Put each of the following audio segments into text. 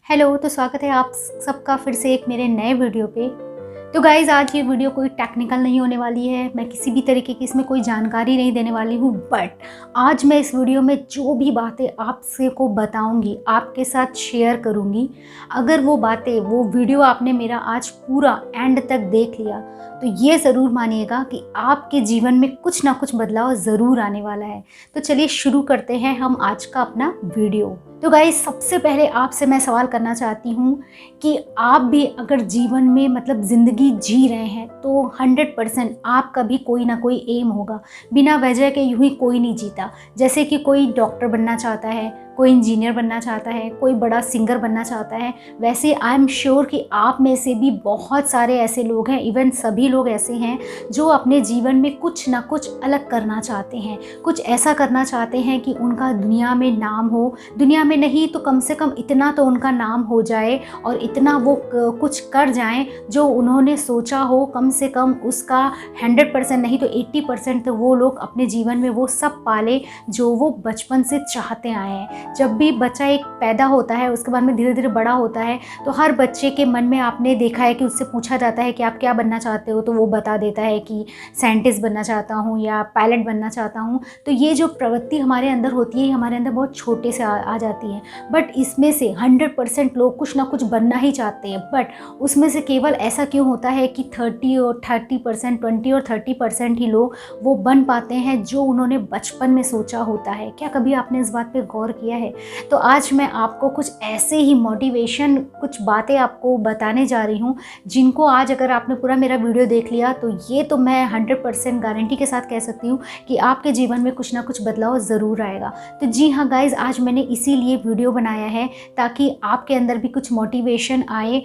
Hello, तो स्वागत है आप सबका फिर से एक मेरे नए वीडियो पे। तो गाइज़, आज ये वीडियो कोई टेक्निकल नहीं होने वाली है। मैं किसी भी तरीके की इसमें कोई जानकारी नहीं देने वाली हूँ, बट आज मैं इस वीडियो में जो भी बातें आपसे को बताऊँगी, आपके साथ शेयर करूँगी, अगर वो बातें, वो वीडियो आपने मेरा आज पूरा एंड तक देख लिया, तो ये ज़रूर मानिएगा कि आपके जीवन में कुछ ना कुछ बदलाव ज़रूर आने वाला है। तो चलिए शुरू करते हैं हम आज का अपना वीडियो। तो गाइस, सबसे पहले आपसे मैं सवाल करना चाहती हूँ कि आप भी अगर जीवन में मतलब ज़िंदगी जी रहे हैं तो 100% आपका भी कोई ना कोई एम होगा। बिना वजह के यूँ ही कोई नहीं जीता। जैसे कि कोई डॉक्टर बनना चाहता है, कोई इंजीनियर बनना चाहता है, कोई बड़ा सिंगर बनना चाहता है, वैसे आई एम श्योर कि आप में से भी बहुत सारे ऐसे लोग हैं, इवन सभी लोग ऐसे हैं जो अपने जीवन में कुछ ना कुछ अलग करना चाहते हैं, कुछ ऐसा करना चाहते हैं कि उनका दुनिया में नाम हो। दुनिया में नहीं तो कम से कम इतना तो उनका नाम हो जाए और इतना वो कुछ कर जाएं जो उन्होंने सोचा हो। कम से कम उसका 100% नहीं तो 80% तो वो लोग अपने जीवन में वो सब पाले जो वो बचपन से चाहते आए हैं। जब भी बच्चा एक पैदा होता है, उसके बाद में धीरे धीरे बड़ा होता है, तो हर बच्चे के मन में आपने देखा है कि उससे पूछा जाता है कि आप क्या बनना चाहते हो, तो वो बता देता है कि साइंटिस्ट बनना चाहता हूँ या पायलट बनना चाहता हूँ। तो ये जो प्रवृत्ति हमारे अंदर होती है, हमारे अंदर बहुत छोटे से आ जाती है, बट इसमें से 100% लोग कुछ ना कुछ बनना ही चाहते हैं। बट उसमें से केवल ऐसा क्यों होता है कि 30% 20 और 30% ही लोग वो बन पाते हैं जो उन्होंने बचपन में सोचा होता है। क्या कभी आपने इस बात पे गौर किया है? तो आज मैं आपको कुछ ऐसे ही मोटिवेशन, कुछ बातें आपको बताने जा रही हूँ जिनको आज अगर आपने पूरा मेरा वीडियो देख लिया तो ये तो मैं 100% गारंटी के साथ कह सकती हूँ कि आपके जीवन में कुछ ना कुछ बदलाव ज़रूर आएगा। तो जी हाँ गाइज़, आज मैंने इसीलिए वीडियो बनाया है ताकि आपके अंदर भी कुछ मोटिवेशन आए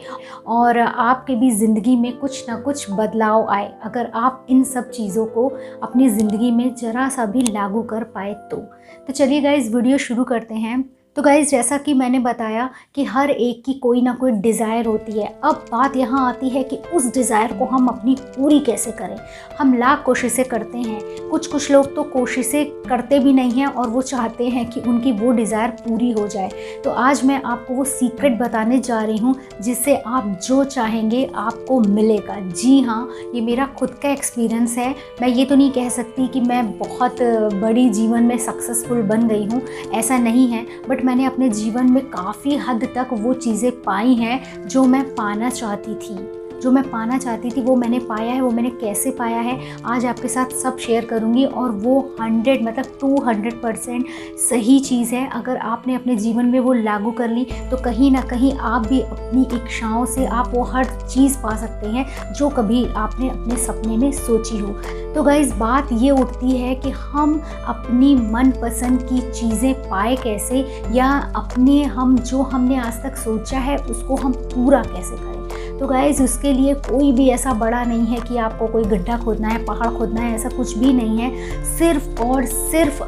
और आपके भी ज़िंदगी में कुछ ना कुछ बदलाव आए, अगर आप इन सब चीज़ों को अपनी ज़िंदगी में ज़रा सा भी लागू कर पाए तो चलिए गाइज़, वीडियो शुरू करते हैं। तो गाइज़, जैसा कि मैंने बताया कि हर एक की कोई ना कोई डिज़ायर होती है। अब बात यहाँ आती है कि उस डिज़ायर को हम अपनी पूरी कैसे करें। हम लाख कोशिशें करते हैं, कुछ लोग तो कोशिशें करते भी नहीं हैं और वो चाहते हैं कि उनकी वो डिज़ायर पूरी हो जाए। तो आज मैं आपको वो सीक्रेट बताने जा रही हूँ जिससे आप जो चाहेंगे आपको मिलेगा। जी हाँ, ये मेरा खुद का एक्सपीरियंस है। मैं ये तो नहीं कह सकती कि मैं बहुत बड़ी जीवन में सक्सेसफुल बन गई हूँ, ऐसा नहीं है, बट मैंने अपने जीवन में काफ़ी हद तक वो चीज़ें पाई हैं जो मैं पाना चाहती थी। जो मैं पाना चाहती थी वो मैंने पाया है। वो मैंने कैसे पाया है आज आपके साथ सब शेयर करूँगी, और वो 200% सही चीज़ है। अगर आपने अपने जीवन में वो लागू कर ली तो कहीं ना कहीं आप भी अपनी इच्छाओं से आप वो हर चीज़ पा सकते हैं जो कभी आपने अपने सपने में सोची हो। तो गाइस, बात ये उठती है कि हम अपनी मनपसंद की चीज़ें पाए कैसे, या अपने जो हमने आज तक सोचा है उसको हम पूरा कैसे करें। तो गाइज़, उसके लिए कोई भी ऐसा बड़ा नहीं है कि आपको कोई गड्ढा खोदना है, पहाड़ खोदना है, ऐसा कुछ भी नहीं है। सिर्फ और सिर्फ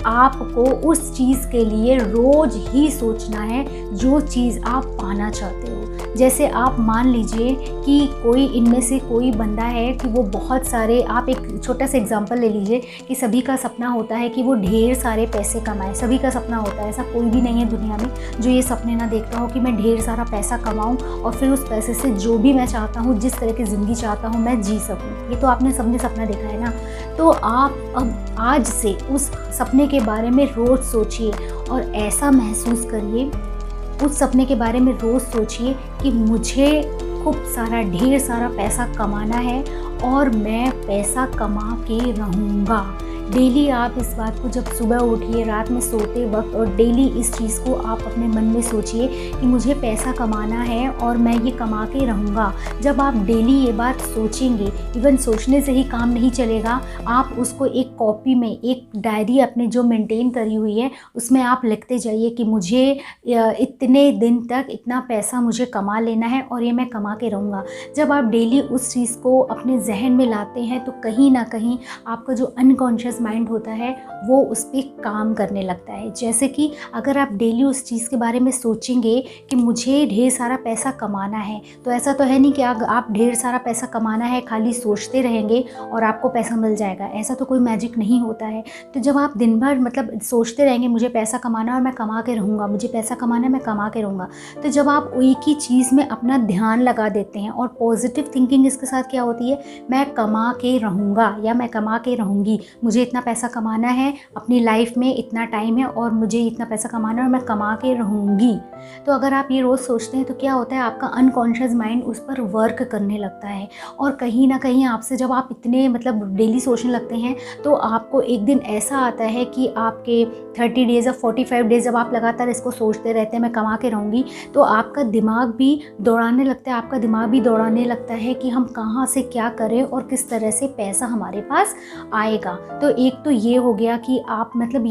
आपको उस चीज़ के लिए रोज़ ही सोचना है जो चीज़ आप पाना चाहते हो। जैसे आप मान लीजिए कि कोई इनमें से कोई बंदा है कि वो बहुत सारे, आप एक छोटा सा एग्जांपल ले लीजिए कि सभी का सपना होता है कि वो ढेर सारे पैसे कमाए। सभी का सपना होता है, ऐसा कोई भी नहीं है दुनिया में जो ये सपने ना देखता हो कि मैं ढेर सारा पैसा कमाऊं और फिर उस पैसे से जो भी मैं चाहता हूँ, जिस तरह की ज़िंदगी चाहता हूँ, मैं जी सकूँ। ये तो आपने सबने सपना देखा है ना। तो आप अब आज से उस सपने के बारे में रोज़ सोचिए और ऐसा महसूस करिए, उस सपने के बारे में रोज़ सोचिए कि मुझे खूब सारा, ढेर सारा पैसा कमाना है और मैं पैसा कमा के रहूँगा। डेली आप इस बात को जब सुबह उठिए, रात में सोते वक्त, और डेली इस चीज़ को आप अपने मन में सोचिए कि मुझे पैसा कमाना है और मैं ये कमा के रहूँगा। जब आप डेली ये बात सोचेंगे, इवन सोचने से ही काम नहीं चलेगा, आप उसको एक कॉपी में, एक डायरी अपने जो मेंटेन करी हुई है उसमें आप लिखते जाइए कि मुझे इतने दिन तक इतना पैसा मुझे कमा लेना है और ये मैं कमा के रहूँगा। जब आप डेली उस चीज़ को अपने जहन में लाते हैं तो कहीं ना कहीं आपका जो अनकॉन्शियस माइंड होता है वो उस पर काम करने लगता है। जैसे कि अगर आप डेली उस चीज़ के बारे में सोचेंगे कि मुझे ढेर सारा पैसा कमाना है, तो ऐसा तो है नहीं कि आप ढेर सारा पैसा कमाना है खाली सोचते रहेंगे और आपको पैसा मिल जाएगा। ऐसा तो कोई मैजिक नहीं होता है। तो जब आप दिन भर मतलब सोचते रहेंगे मुझे पैसा कमाना है और मैं कमा के रहूँगा, मुझे पैसा कमाना है मैं कमा के रहूँगा, तो जब आप एक ही चीज़ में अपना ध्यान लगा देते हैं और पॉजिटिव थिंकिंग इसके साथ क्या होती है, मैं कमा के रहूँगा या मैं कमा के रहूँगी, मुझे इतना पैसा कमाना है, अपनी लाइफ में इतना टाइम है और मुझे इतना पैसा कमाना है और मैं कमा के रहूँगी। तो अगर आप ये रोज़ सोचते हैं तो क्या होता है, आपका अनकॉन्शियस माइंड उस पर वर्क करने लगता है और कहीं ना कहीं आपसे जब आप इतने मतलब डेली सोचने लगते हैं तो आपको एक दिन ऐसा आता है कि आपके 30 डेज़ या 45 डेज़ जब आप लगातार इसको सोचते रहते हैं मैं कमा के रहूँगी, तो आपका दिमाग भी दौड़ाने लगता है, आपका दिमाग भी दौड़ाने लगता है कि हम कहाँ से क्या करें और किस तरह से पैसा हमारे पास आएगा। तो एक तो ये हो गया कि आप मतलब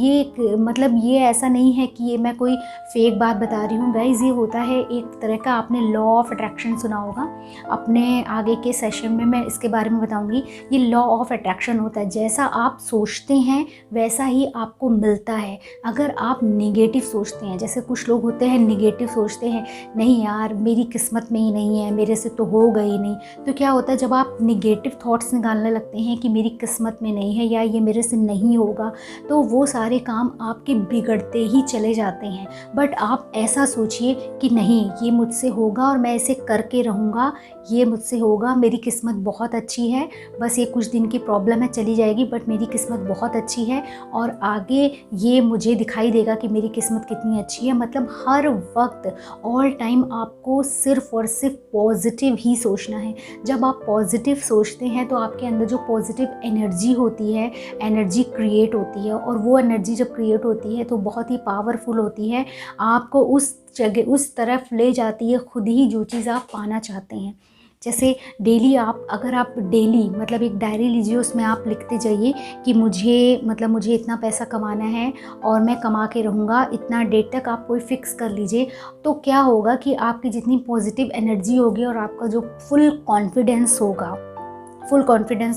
ये ऐसा नहीं है कि ये मैं कोई फेक बात बता रही हूँ गाइज, ये होता है एक तरह का, आपने लॉ ऑफ अट्रैक्शन सुना होगा, अपने आगे के सेशन में मैं इसके बारे में बताऊँगी। ये लॉ ऑफ अट्रैक्शन होता है, जैसा आप सोचते हैं वैसा ही आपको मिलता है। अगर आप नेगेटिव सोचते हैं, जैसे कुछ लोग होते हैं नेगेटिव सोचते हैं, नहीं यार मेरी किस्मत में ही नहीं है, मेरे से तो होगा ही नहीं, तो क्या होता है जब आप नेगेटिव थॉट्स निकालने लगते हैं कि मेरी किस्मत में नहीं है या ये मेरे से नहीं होगा, तो वो सारे काम आपके बिगड़ते ही चले जाते हैं। बट आप ऐसा सोचिए कि नहीं ये मुझसे होगा और मैं इसे करके रहूँगा, ये मुझसे होगा, मेरी किस्मत बहुत अच्छी है, बस ये कुछ दिन की प्रॉब्लम है चली जाएगी बट मेरी किस्मत बहुत अच्छी है और आगे ये मुझे दिखाई देगा कि मेरी किस्मत कितनी अच्छी है। मतलब हर वक्त ऑल टाइम आपको सिर्फ और सिर्फ पॉजिटिव ही सोचना है। जब आप पॉजिटिव सोचते हैं तो आपके अंदर जो पॉजिटिव एनर्जी होती है, एनर्जी क्रिएट होती है और वो एनर्जी जब क्रिएट होती है तो बहुत ही पावरफुल होती है, आपको उस जगह उस तरफ ले जाती है खुद ही जो चीज़ आप पाना चाहते हैं। जैसे डेली अगर आप डेली मतलब एक डायरी लीजिए, उसमें आप लिखते जाइए कि मुझे इतना पैसा कमाना है और मैं कमा के रहूँगा, इतना डेट तक आप कोई फिक्स कर लीजिए। तो क्या होगा कि आपकी जितनी पॉजिटिव एनर्जी होगी और आपका जो फुल कॉन्फिडेंस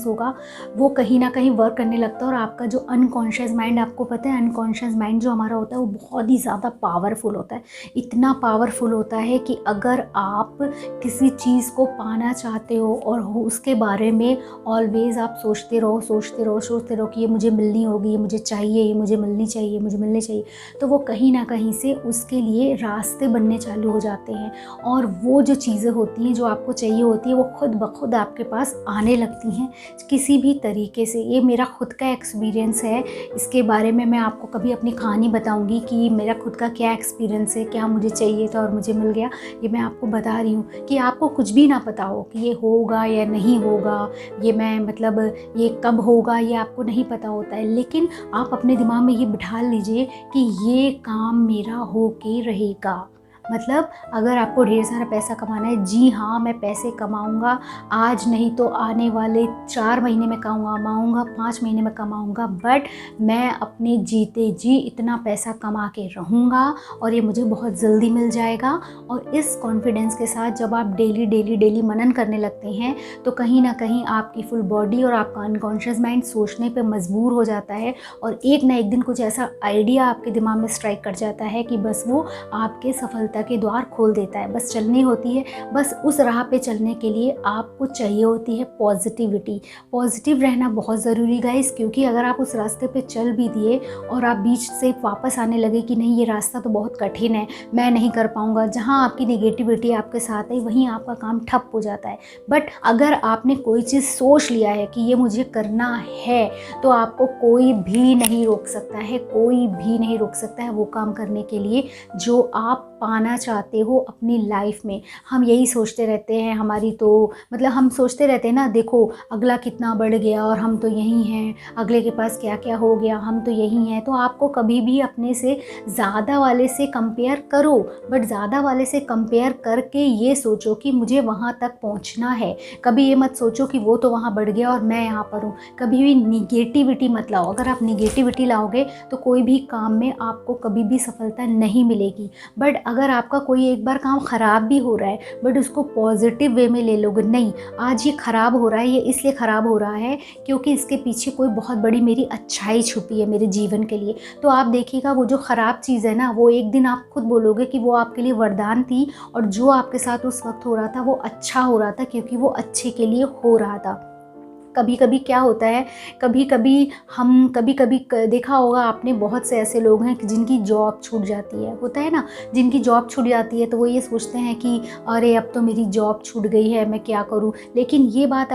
होगा वो कहीं ना कहीं वर्क करने लगता है और आपका जो अनकॉन्शियस माइंड, आपको पता है अनकॉन्शियस माइंड जो हमारा होता है वो बहुत ही ज़्यादा पावरफुल होता है। इतना पावरफुल होता है कि अगर आप किसी चीज़ को पाना चाहते हो और उसके बारे में ऑलवेज़ आप सोचते रहो कि ये मुझे मिलनी होगी, ये मुझे चाहिए, ये मुझे मिलनी चाहिए, तो वो कहीं ना कहीं से उसके लिए रास्ते बनने चालू हो जाते हैं और वो जो चीज़ें होती हैं जो आपको चाहिए होती है वो खुद ब खुद आपके पास आने लगती हैं किसी भी तरीके से। ये मेरा खुद का एक्सपीरियंस है, इसके बारे में मैं आपको कभी अपनी कहानी बताऊंगी कि मेरा खुद का क्या एक्सपीरियंस है, क्या मुझे चाहिए था और मुझे मिल गया। ये मैं आपको बता रही हूँ कि आपको कुछ भी ना पता हो कि ये होगा या नहीं होगा, ये कब होगा ये आपको नहीं पता होता है, लेकिन आप अपने दिमाग में ये बिठा लीजिए कि ये काम मेरा हो के रहेगा। मतलब अगर आपको ढेर सारा पैसा कमाना है, जी हाँ मैं पैसे कमाऊँगा, आज नहीं तो आने वाले 4 महीने में कमाऊँगा, 5 महीने में कमाऊँगा, बट मैं अपने जीते जी इतना पैसा कमा के रहूँगा और ये मुझे बहुत जल्दी मिल जाएगा। और इस कॉन्फिडेंस के साथ जब आप डेली मनन करने लगते हैं तो कहीं ना कहीं आपकी फुल बॉडी और आपका अनकॉन्शियस माइंड सोचने पे मजबूर हो जाता है और एक ना एक दिन कुछ ऐसा आइडिया आपके दिमाग में स्ट्राइक कर जाता है कि बस वो आपके सफलता के द्वार खोल देता है। बस चलनी होती है, बस उस राह पे चलने के लिए आपको चाहिए होती है पॉजिटिविटी। पॉजिटिव रहना बहुत ज़रूरी गाइस, क्योंकि अगर आप उस रास्ते पे चल भी दिए और आप बीच से वापस आने लगे कि नहीं ये रास्ता तो बहुत कठिन है, मैं नहीं कर पाऊँगा, जहाँ आपकी नेगेटिविटी आपके साथ है वहीं आपका काम ठप हो जाता है। बट अगर आपने कोई चीज़ सोच लिया है कि ये मुझे करना है तो आपको कोई भी नहीं रोक सकता है, कोई भी नहीं रोक सकता है वो काम करने के लिए जो आप पाना चाहते हो अपनी लाइफ में। हम यही सोचते रहते हैं, हम सोचते रहते हैं ना, देखो अगला कितना बढ़ गया और हम तो यहीं हैं, अगले के पास क्या क्या हो गया, हम तो यहीं हैं। तो आपको कभी भी अपने से ज़्यादा वाले से कंपेयर करो, बट ज़्यादा वाले से कंपेयर करके ये सोचो कि मुझे वहाँ तक पहुँचना है। कभी ये मत सोचो कि वो तो वहाँ बढ़ गया और मैं यहाँ पर हूँ। कभी भी निगेटिविटी मत लाओ। अगर आप निगेटिविटी लाओगे तो कोई भी काम में आपको कभी भी सफलता नहीं मिलेगी। बट अगर आपका कोई एक बार काम ख़राब भी हो रहा है बट उसको पॉजिटिव वे में ले लोगे, नहीं आज ये ख़राब हो रहा है, ये इसलिए ख़राब हो रहा है क्योंकि इसके पीछे कोई बहुत बड़ी मेरी अच्छाई छुपी है मेरे जीवन के लिए। तो आप देखिएगा वो जो ख़राब चीज़ है ना, वो एक दिन आप खुद बोलोगे कि वो आपके लिए वरदान थी और जो आपके साथ उस वक्त हो रहा था वो अच्छा हो रहा था क्योंकि वो अच्छे के लिए हो रहा था। कभी कभी क्या होता है, कभी कभी देखा होगा आपने, बहुत से ऐसे लोग हैं कि जिनकी जॉब छूट जाती है, होता है ना, जिनकी जॉब छूट जाती है तो वो ये सोचते हैं कि अरे अब तो मेरी जॉब छूट गई है, मैं क्या करूं। लेकिन ये बात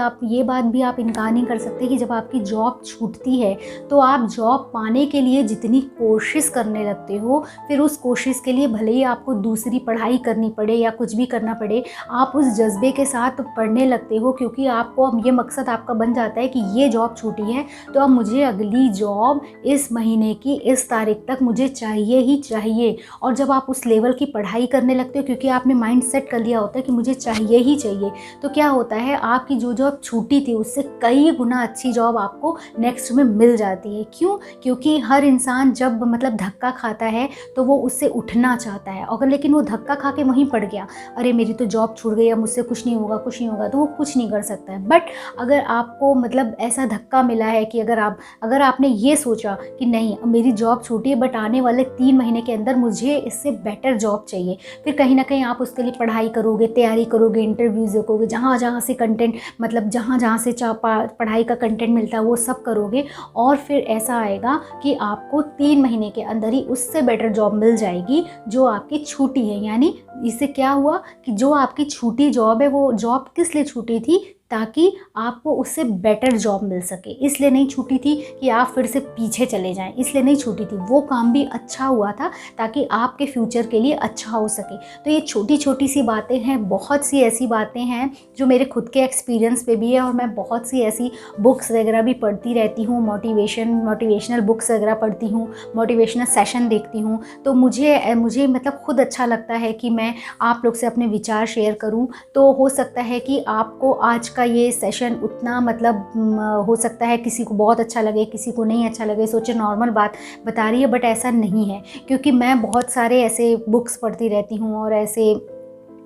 भी आप इनकार नहीं कर सकते कि जब आपकी जॉब छूटती है तो आप जॉब पाने के लिए जितनी कोशिश करने लगते हो, फिर उस कोशिश के लिए भले ही आपको दूसरी पढ़ाई करनी पड़े या कुछ भी करना पड़े, आप उस जज्बे के साथ पढ़ने लगते हो क्योंकि आपको अब ये मकसद आपका बन जाता है कि ये जॉब छूटी है तो अब मुझे अगली जॉब इस महीने की इस तारीख तक मुझे चाहिए ही चाहिए। और जब आप उस लेवल की पढ़ाई करने लगते हो क्योंकि आपने माइंड सेट कर लिया होता है कि मुझे चाहिए ही चाहिए, तो क्या होता है आपकी जो जॉब छूटी थी उससे कई गुना अच्छी जॉब आपको नेक्स्ट में मिल जाती है। क्यों? क्योंकि हर इंसान जब मतलब धक्का खाता है तो वो उससे उठना चाहता है, अगर लेकिन वो धक्का खा के वहीं पड़ गया, अरे मेरी तो जॉब छूट गई, अब मुझसे कुछ नहीं होगा, तो वो कुछ नहीं कर सकता है। बट अगर आपको मतलब ऐसा धक्का मिला है कि अगर आपने ये सोचा कि नहीं मेरी जॉब छूटी है बट आने वाले 3 महीने के अंदर मुझे इससे बेटर जॉब चाहिए, फिर कहीं ना कहीं आप उसके लिए पढ़ाई करोगे, तैयारी करोगे, इंटरव्यूज़ देखोगे, जहाँ से कंटेंट मतलब जहाँ से पढ़ाई का कंटेंट मिलता है वो सब करोगे और फिर ऐसा आएगा कि आपको 3 महीने के अंदर ही उससे बेटर जॉब मिल जाएगी जो आपकी छूटी है। यानी इससे क्या हुआ कि जो आपकी छूटी जॉब है वो जॉब किस लिए छूटी थी, ताकि आपको उससे बेटर जॉब मिल सके। इसलिए नहीं छूटी थी कि आप फिर से पीछे चले जाएं, इसलिए नहीं छूटी थी, वो काम भी अच्छा हुआ था ताकि आपके फ्यूचर के लिए अच्छा हो सके। तो ये छोटी छोटी सी बातें हैं, बहुत सी ऐसी बातें हैं जो मेरे खुद के एक्सपीरियंस पे भी है और मैं बहुत सी ऐसी बुक्स वगैरह भी पढ़ती रहती हूँ, मोटिवेशनल बुक्स वगैरह पढ़ती हूँ, मोटिवेशनल सेशन देखती हूँ। तो मुझे मतलब खुद अच्छा लगता है कि मैं आप लोग से अपने विचार शेयर करूँ। तो हो सकता है कि आपको आज का ये सेशन उतना मतलब हो सकता है किसी को बहुत अच्छा लगे, किसी को नहीं अच्छा लगे, सोचे नॉर्मल बात बता रही है, बट ऐसा नहीं है क्योंकि मैं बहुत सारे ऐसे बुक्स पढ़ती रहती हूँ और ऐसे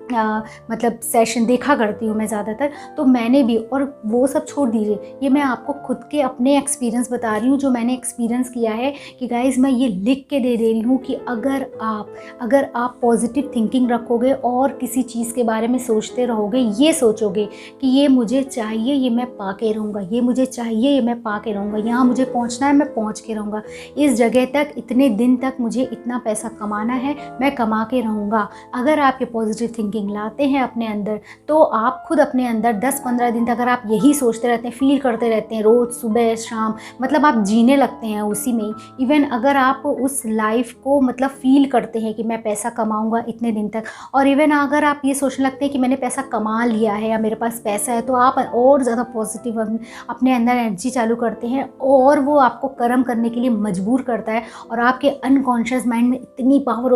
मतलब सेशन देखा करती हूँ मैं ज़्यादातर। तो मैंने भी, और वो सब छोड़ दीजिए, ये मैं आपको खुद के अपने एक्सपीरियंस बता रही हूँ जो मैंने एक्सपीरियंस किया है कि गाइज़ मैं ये लिख के दे रही हूँ कि अगर आप पॉजिटिव थिंकिंग रखोगे और किसी चीज़ के बारे में सोचते रहोगे, ये सोचोगे कि ये मुझे चाहिए, ये मैं पा के रहूँगा, ये मुझे चाहिए, ये मैं पा के रहूँगा, यहाँ मुझे पहुँचना है, मैं पहुँच के रहूँगा, इस जगह तक इतने दिन तक मुझे इतना पैसा कमाना है, मैं कमा के रहूँगा। अगर आप ये पॉजिटिव थिंकिंग लाते हैं अपने अंदर तो आप खुद अपने अंदर 10-15 दिन तक अगर आप यही सोचते रहते हैं, फील करते रहते हैं रोज़ सुबह शाम, मतलब आप जीने लगते हैं उसी में ही। इवन अगर आप उस लाइफ को मतलब फील करते हैं कि मैं पैसा कमाऊंगा इतने दिन तक, और इवन अगर आप ये सोचने लगते हैं कि मैंने पैसा कमा लिया है या मेरे पास पैसा है, तो आप और ज़्यादा पॉजिटिव अपने अंदर एनर्जी चालू करते हैं और वो आपको कर्म करने के लिए मजबूर करता है। और आपके अनकॉन्शियस माइंड में इतनी पावर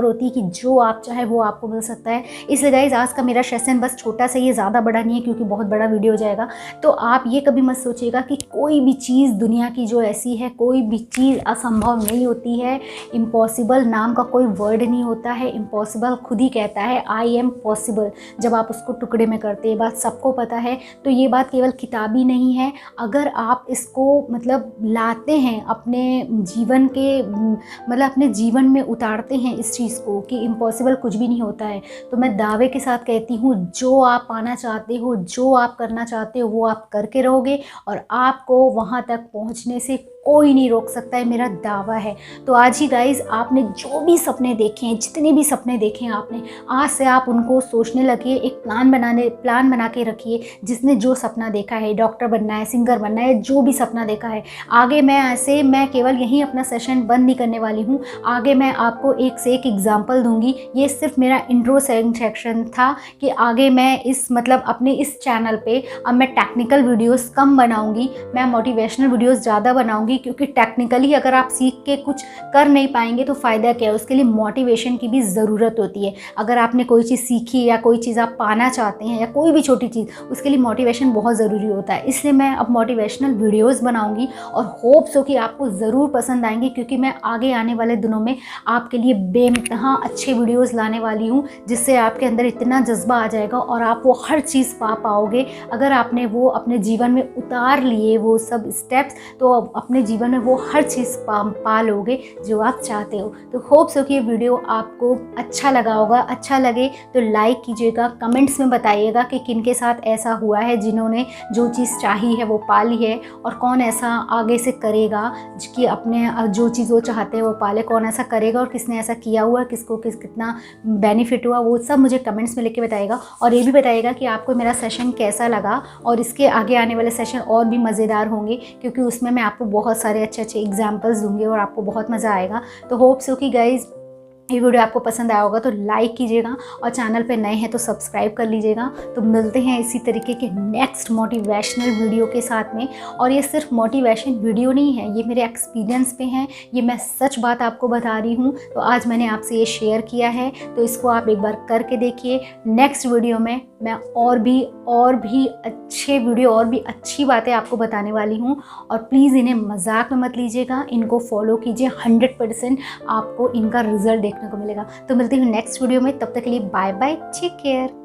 होती है कि जो आप चाहे वो आपको मिल सकता है। इसलिए गाइस आज का मेरा सेशन बस छोटा सा, ये ज़्यादा बड़ा नहीं है क्योंकि बहुत बड़ा वीडियो हो जाएगा। तो आप ये कभी मत सोचिएगा कि कोई भी चीज़ दुनिया की जो ऐसी है, कोई भी चीज़ असंभव नहीं होती है। इम्पॉसिबल नाम का कोई वर्ड नहीं होता है, इम्पॉसिबल खुद ही कहता है आई एम पॉसिबल। जब आप उसको टुकड़े में करते हैं, बात सबको पता है। तो ये बात केवल किताबी नहीं है, अगर आप इसको मतलब लाते हैं अपने जीवन के मतलब अपने जीवन में उतारते हैं इस चीज़ को कि इम्पॉसिबल कुछ भी नहीं होता है, तो मैं दावे के साथ कहती हूँ जो आप पाना चाहते हो, जो आप करना चाहते हो वो आप करके रहोगे और आपको वहाँ तक पहुँचने से कोई नहीं रोक सकता है, मेरा दावा है। तो आज ही गाइज आपने जो भी सपने देखे हैं, जितने भी सपने देखे हैं आपने, आज से आप उनको सोचने लगिए, एक प्लान बना के रखिए। जिसने जो सपना देखा है, डॉक्टर बनना है, सिंगर बनना है, जो भी सपना देखा है, आगे मैं केवल यहीं अपना सेशन बंद नहीं करने वाली हूँ। आगे मैं आपको एक से एक एग्जाम्पल दूंगी। ये सिर्फ मेरा इंट्रो सेक्शन था कि आगे मैं इस मतलब अपने इस चैनल पे अब मैं टेक्निकल वीडियोस कम बनाऊंगी, मैं मोटिवेशनल वीडियोस ज़्यादा बनाऊंगी, होगी, क्योंकि टेक्निकली अगर आप सीख के कुछ कर नहीं पाएंगे तो फ़ायदा क्या है। उसके लिए मोटिवेशन की भी ज़रूरत होती है। अगर आपने कोई चीज़ सीखी या कोई चीज़ आप पाना चाहते हैं या कोई भी छोटी चीज़, उसके लिए मोटिवेशन बहुत ज़रूरी होता है। इसलिए मैं अब मोटिवेशनल वीडियोज़ बनाऊँगी और होप्स हो कि आपको ज़रूर पसंद आएंगे, क्योंकि मैं आगे आने वाले दिनों में आपके लिए बेइंतहा अच्छे वीडियोज़ लाने वाली हूँ, जिससे आपके अंदर इतना जज्बा आ जाएगा और आप वो हर चीज़ पा पाओगे। अगर आपने वो अपने जीवन में उतार लिए वो सब स्टेप्स, तो अपने जीवन में वो हर चीज़ पा लोगे जो आप चाहते हो। तो होप्स हो कि ये वीडियो आपको अच्छा लगा होगा। अच्छा लगे तो लाइक कीजिएगा, कमेंट्स में बताइएगा कि किन के साथ ऐसा हुआ है जिन्होंने जो चीज़ चाही है वो पा ली है, और कौन ऐसा आगे से करेगा कि अपने जो चीज़ वो चाहते हैं वो पाले। कौन ऐसा करेगा और किसने ऐसा किया हुआ, किसको कितना बेनिफिट हुआ, वो सब मुझे कमेंट्स में लिख के बताइएगा। और ये भी बताइएगा कि आपको मेरा सेशन कैसा लगा, और इसके आगे आने वाले सेशन और भी मज़ेदार होंगे, क्योंकि उसमें मैं आपको बहुत सारे अच्छे अच्छे एग्जाम्पल्स दूंगी और आपको बहुत मज़ा आएगा। तो होप्स हो कि गाइज़ ये वीडियो आपको पसंद आया होगा, तो लाइक कीजिएगा और चैनल पे नए हैं तो सब्सक्राइब कर लीजिएगा। तो मिलते हैं इसी तरीके के नेक्स्ट मोटिवेशनल वीडियो के साथ में। और ये सिर्फ मोटिवेशन वीडियो नहीं है, ये मेरे एक्सपीरियंस पे हैं, ये मैं सच बात आपको बता रही हूँ। तो आज मैंने आपसे ये शेयर किया है, तो इसको आप एक बार करके देखिए। नेक्स्ट वीडियो में मैं और भी अच्छे वीडियो और भी अच्छी बातें आपको बताने वाली हूँ। और प्लीज़ इन्हें मजाक में मत लीजिएगा, इनको फॉलो कीजिए। 100% आपको इनका रिजल्ट देखने को मिलेगा। तो मिलती हूँ नेक्स्ट वीडियो में, तब तक के लिए बाय बाय, टेक केयर।